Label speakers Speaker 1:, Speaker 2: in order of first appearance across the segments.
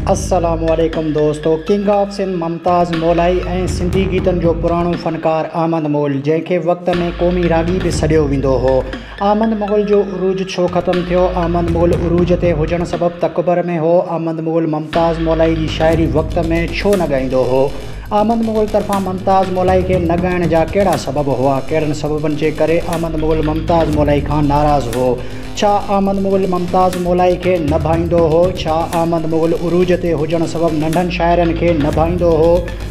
Speaker 1: अस्सलामुअलैकुम दोस्तों। King of Sindh Mumtaz मौलाई ऐं सिंधी गीतन जो पुराणो फ़नकार अहमद मुग़ल, जंहिंखे वक़्त में क़ौमी रागी बि सॾियो वेंदो हो। अहमद मुग़ल जो उरूज छो ख़त्म थियो? अहमद मुग़ल उरूज ते हुजण सबबि तकबर में हो। अहमद मुग़ल मुमताज़ मौलाई जी शाइरी वक़्त में छो न ॻाईंदो हो? अहमद मुग़ल तरफ़ां मुमताज़ मौलाई खे न ॻाइण जा कहिड़ा सबब हुआ? कहिड़नि सबबनि जे करे अहमद मुग़ल मुमताज़ मौलाई खां नाराज़ हो? छा अहमद मुग़ल मुमताज़ मौलाई खे न भाईंदो हो? छा अहमद मुग़ल उरूज ते हुजण सबबि नंढनि शाइरनि खे न भाईंदो हो?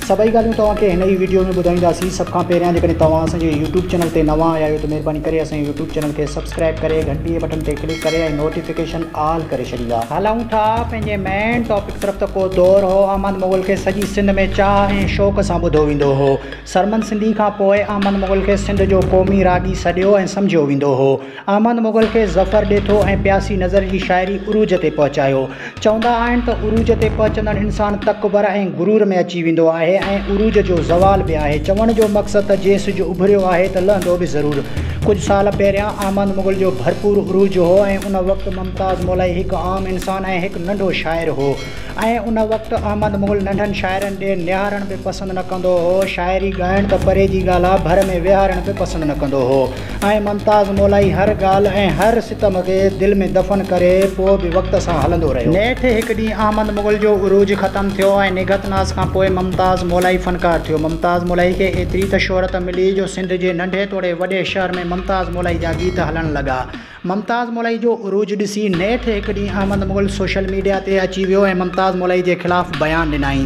Speaker 1: सभई ॻाल्हियूं तव्हांखे हिन ई वीडियो में ॿुधाईंदासीं। सभ खां पहिरियां जेकॾहिं तव्हां असांजे यूट्यूब चैनल ते नवां आया आहियो त महिरबानी करे असांजे यूट्यूब चैनल खे सब्सक्राइब करे घंटी बटन ते क्लिक करे ऐं नोटिफिकेशन ऑल करे छॾींदा। हलूं था पंहिंजे मेन टॉपिक तरफ़। त को दौर हो अहमद मुग़ल खे सॼी सिंध में चाह ऐं शौक़ सां ॿुधो वेंदो हो। सरमन सिंधी खां पोइ अहमद मुग़ल खे सिंध जो क़ौमी रागी सॾियो ऐं सम्झियो वेंदो हो। अहमद मुग़ल खे ज़फ़र ॾेथो ऐं प्यासी नज़र जी शाइरी उरूज ते पहुचायो। चवंदा आहिनि त उरूज ते पहुचंदड़ इंसान तकबर ऐं गुरूर में अची वेंदो आहे ऐं उरूज जो ज़वाल बि आहे। चवण जो मक़सदु त जे सिज उभरियो आहे त लहंदो बि ज़रूरु। कुझु साल पहिरियां अहमद मुग़ल जो भरपूर उरूज हो ऐं उन वक़्तु मुमताज़ मौलाई हिकु आम इंसान ऐं हिकु नंढो शाइर हो। ऐं उन वक़्तु अहमद मुग़ल नंढनि शाइरनि ॾे निहारणु बि पसंदि न कंदो हो। शाइरी ॻाइणु त परे जी ॻाल्हि आहे, घर में विहारणु बि पसंदि न कंदो हो। ऐं मुमताज़ मौलाई हर ॻाल्हि ऐं हर सितम खे दिलि में दफ़न करे पोइ बि वक़्त सां हलंदो रहियो। नेठि हिकु ॾींहुं अहमद मुग़ल जो उरूज ख़त्म थियो ऐं निगहत नाज़ खां पोइ मुमताज़ मौलाई फ़नकार थियो। मुमताज़ मौलाई खे एतिरी त शोहरत मिली जो सिंध जे नंढे तोड़े वॾे शहर में मुमताज़ मौलाई जा गीत हलणु लॻा। मुमताज़ मौलाई जो उरूज ॾिसी नेठि हिकु ॾींहुं अहमद मुग़ल सोशल मीडिया ते अची वियो ऐं मुमताज़ मौलाई जे ख़िलाफ़ु बयान ॾिनई।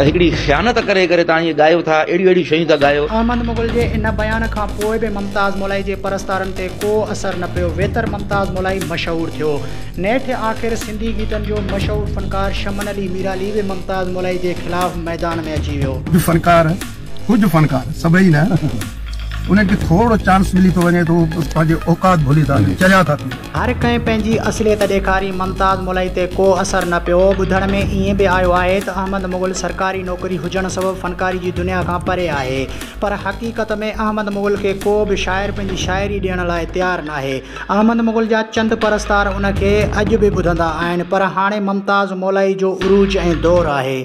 Speaker 2: हिकिड़ी ख़यानत करे तव्हां इहे ॻायो था, अहिड़ियूं शयूं था ॻायो।
Speaker 1: अहमद मुग़ल जे इन बयान खां पोइ बि मुमताज़ मौलाई जे परस्तारनि ते को असरु न पियो। वेतर मुमताज़ मौलाई मशहूरु थियो। नेठि आख़िर सिंधी गीतनि जो मशहूरु फ़नकार शमन अली मीराली बि मुमताज़ मौलाई जे ख़िलाफ़ु मैदान में अची वियो।
Speaker 3: कुझु फ़नकार सभई न, उन्हनि खे थोरो चांस मिली थो वञे तो पंहिंजे औकात भुली था चरिया था।
Speaker 1: हर कंहिं पंहिंजी असलियत ॾेखारी। मुमताज़ मौलाई ते को असरु न पियो। ॿुधण में ईअं बि आयो आहे त अहमद मुग़ल सरकारी नौकरी हुजण सबबि फ़नकारी जी दुनिया खां परे आहे, पर हक़ीक़त में अहमद मुग़ल खे को बि शाइर पंहिंजी शाइरी ॾियण लाइ तयारु नाहे। अहमद मुग़ल जा चंद परस्तार उनखे अॼु बि ॿुधंदा आहिनि, पर हाणे मुमताज़ मौलाई जो उरूज ऐं दौरु आहे।